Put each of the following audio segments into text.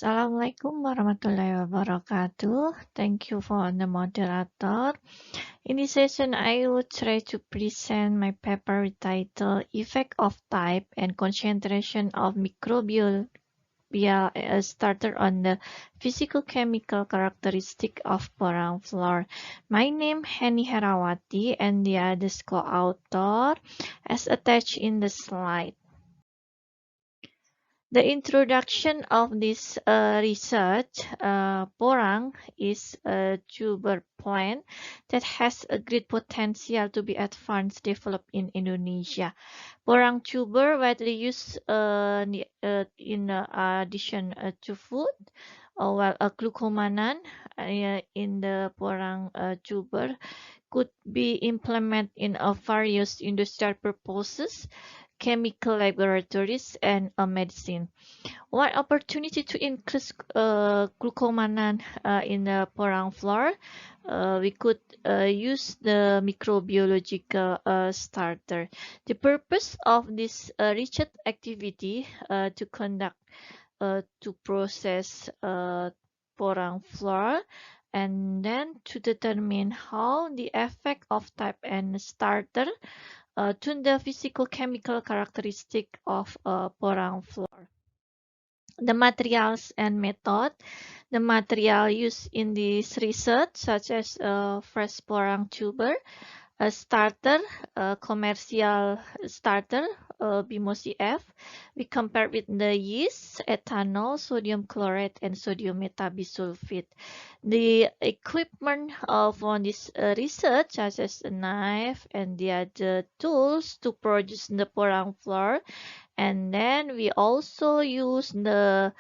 Assalamualaikum warahmatullahi wabarakatuh. Thank you for the moderator. In this session, I will try to present my paper titled Effect of Type and Concentration of Microbial Starter on the Physical-Chemical Characteristic of Porang Floor. My name Henny Herawati and the other co-author as attached in the slide. The introduction of this research, porang is a tuber plant that has a great potential to be advanced developed in Indonesia. Porang tuber widely used in addition to food, while a glucomannan in the porang tuber could be implemented in various industrial purposes, chemical laboratories, and medicine. One opportunity to increase glucomannan in the porang floor, we could use the microbiological starter. The purpose of this research activity to conduct to process porang floor and then to determine how the effect of type and starter to the physical-chemical characteristic of porang floor. The materials and method. The material used in this research, such as fresh porang tuber, a starter, a commercial starter, BMOCF. We compare with the yeast, ethanol, sodium chloride, and sodium metabisulfite. The equipment for this research, such as a knife and the other tools to produce the porang floor. And then we also use the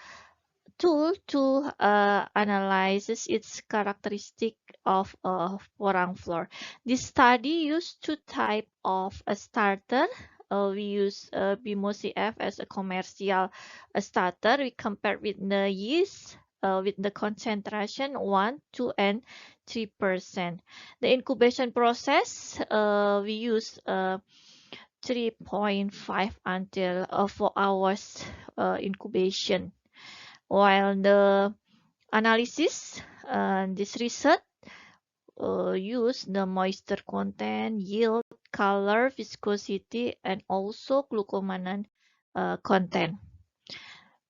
tool to analyze its characteristic of porang floor. This study used two types of a starter. We use BMOCF as a commercial starter. We compare with the yeast with the concentration 1, 2, and 3%. The incubation process, we use 3.5 until 4 hours incubation. While the analysis, this research use the moisture content, yield, color, viscosity, and also glucomannan content.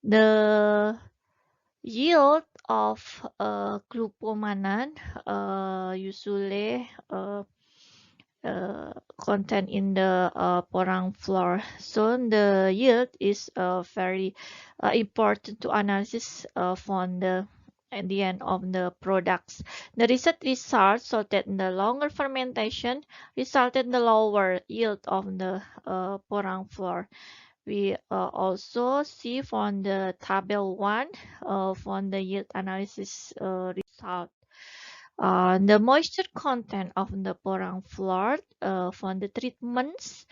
The yield of glucomannan usually content in the porang floor. So the yield is very important to analysis from the at the end of the products. The research results so that the longer fermentation resulted in the lower yield of the porang floor. We also see from the table 1 from the yield analysis result. The moisture content of the porang floor from the treatments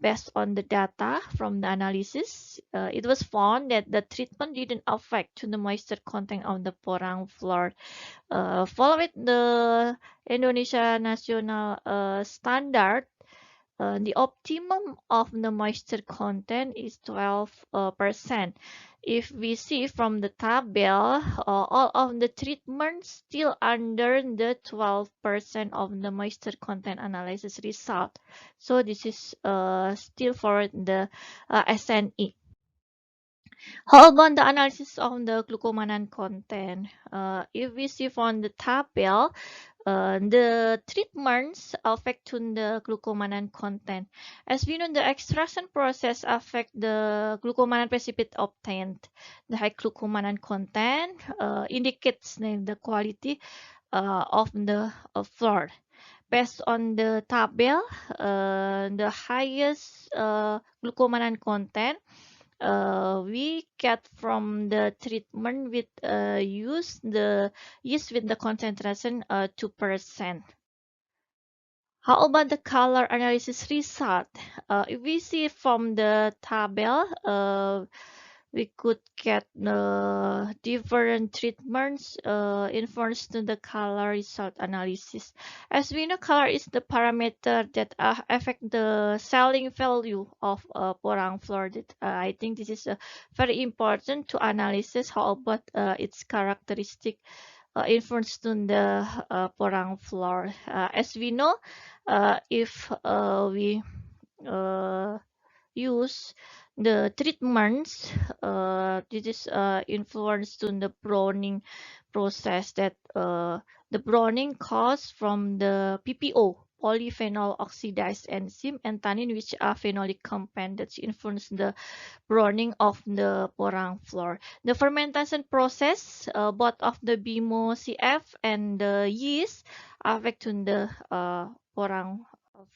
based on the data from the analysis, it was found that the treatment didn't affect to the moisture content of the porang floor. Following the Indonesia national standard, the optimum of the moisture content is 12%. If we see from the table, all of the treatments still under the 12% of the moisture content analysis result. So this is still for the SNE. How about the analysis of the glucomannan content? If we see from the table, the treatments affect to the glucomannan content. As we know, the extraction process affect the glucomannan precipitate obtained. The high glucomannan content indicates the quality of the floor. Based on the table, the highest glucomannan content we get from the treatment with use the yeast with the concentration 2%. How about the color analysis result? If we see from the table, we could get different treatments influence to the color result analysis. As we know, color is the parameter that affect the selling value of porang floor. I think this is very important to analysis. How about its characteristic influence to the porang floor? As we know, if we uh, use the treatments, this is influenced in the browning process that the browning caused from the PPO, polyphenol oxidase enzyme, and tannin, which are phenolic compound that influence the browning of the porang floor. The fermentation process, both of the BMO CF and the yeast affect on the porang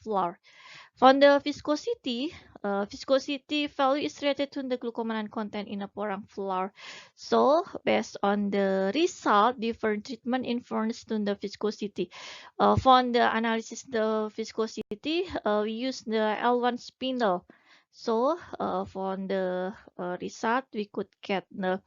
floor. For the viscosity value is related to the glucomannan content in a porang flour. So, based on the result, different treatment influence to the viscosity. For the analysis the viscosity, we use the L1 spindle. So, for the result, we could get the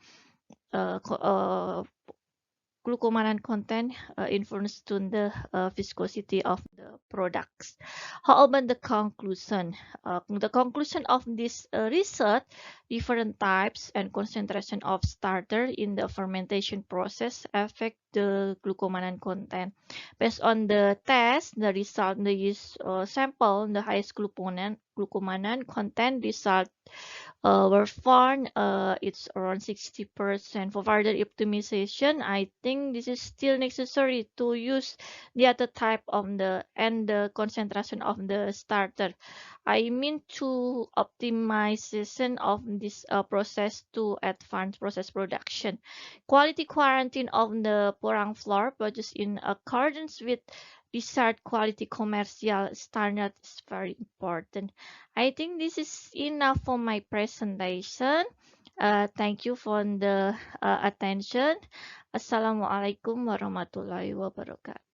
glucomannan content influence to the viscosity of the products. How about the conclusion? The conclusion of this research, different types and concentration of starter in the fermentation process affect the glucomannan content. Based on the test, the result, the use sample, the highest glucomannan content result were found it's around 60%. For further optimization, I think this is still necessary to use the other type of the concentration of the starter. I mean to optimization of this process to advanced process production. Quality quarantine of the porang flour produced in accordance with desired quality commercial standard is very important. I think this is enough for my presentation. Thank you for the attention. Assalamualaikum warahmatullahi wabarakatuh.